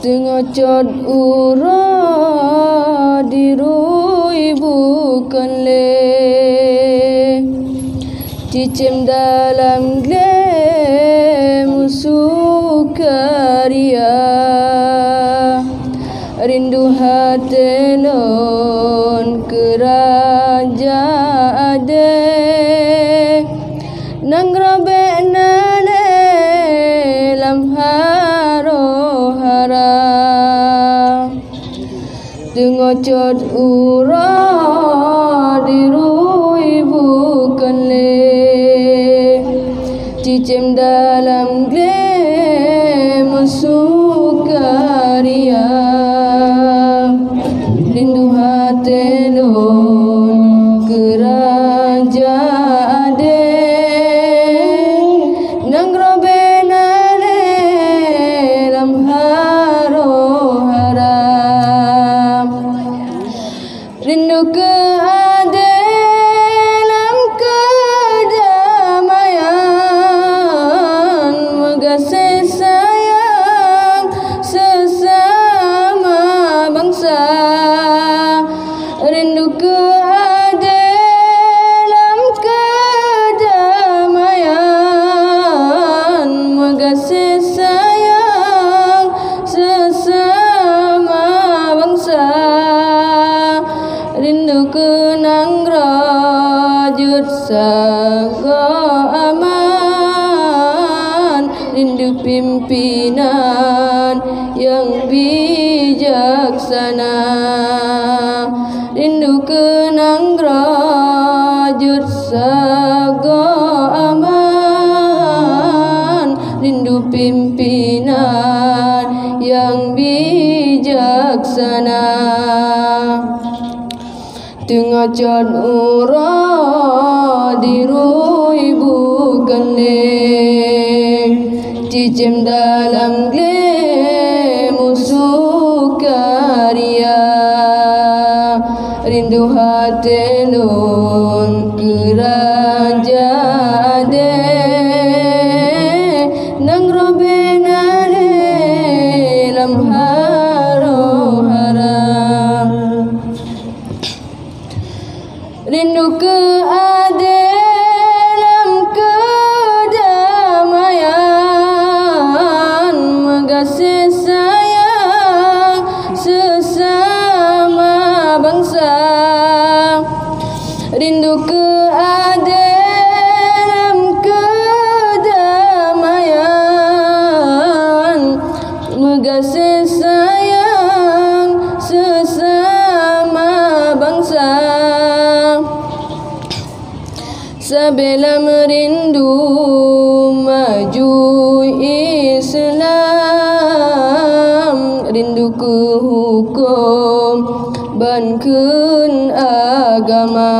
Tengocot ura dirui bukan le, cicim dalam gle musuh karya, rindu hati non kerajaan ade, nang robe nale lam haro hara, tengocot ura dirui bukan le, cicim dalam gle musuh karya, rindu hati non kerajaan ade, nang robe nale lam haro haram, rindu ke ade lam kedamaian, mengasih sayang sesama bangsa, rindu ke ade lam kedamaian, mengasih sayang sesama bangsa, rindu kenang rajut saga aman, rindu pimpinan yang bijaksana, rindu kenang rajut saga aman, rindu pimpinan yang bijaksana. Tengocot ura dirui bukan le, cicim dalam gle musuh karya, rindu hati non kerajaan ade, nang robe nale lam haro haram, rindu ke ade lam kedamaian, mengasih sayang sesama bangsa, rindu ke ade lam kedamaian, mengasih sayang sesama bangsa, sabila merindu maju Islam, rindu ke hukum bankeun agama,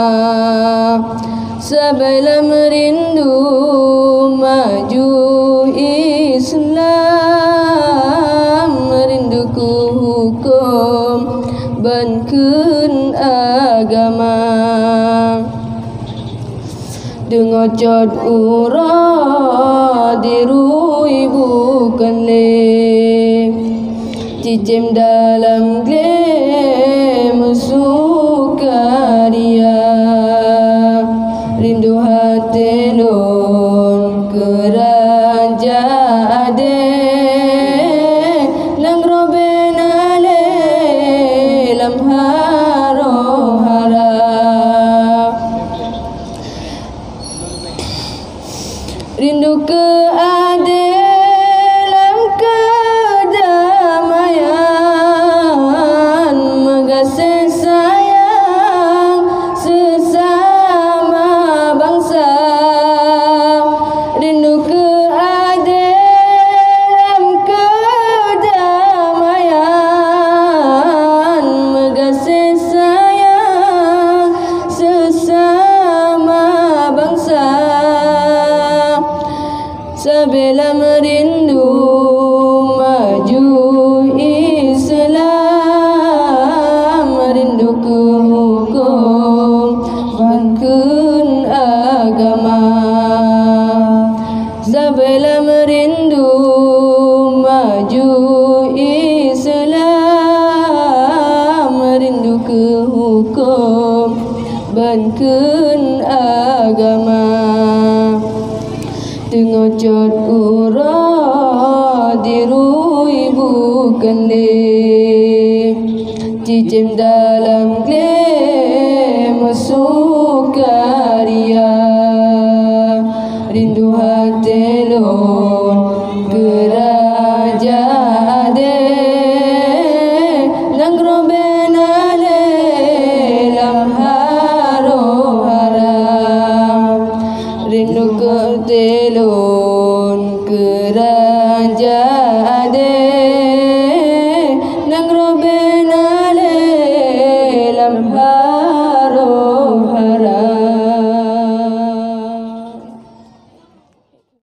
sabila merindu maju Islam, rindu ke hukum bankeun agama, dengocot ura dirui bukan le, cicim dalam gle musuh karya, rindu hati non kerajaan ade, nang robe nale lam haro haram, rindu ke ade lam kedamaian, Jod ura dirui bukan le Cicim dalam klaim sukaria Rindu hati lon kerajaan Nangro benale lam haro haram Rindu kertelon kerajaan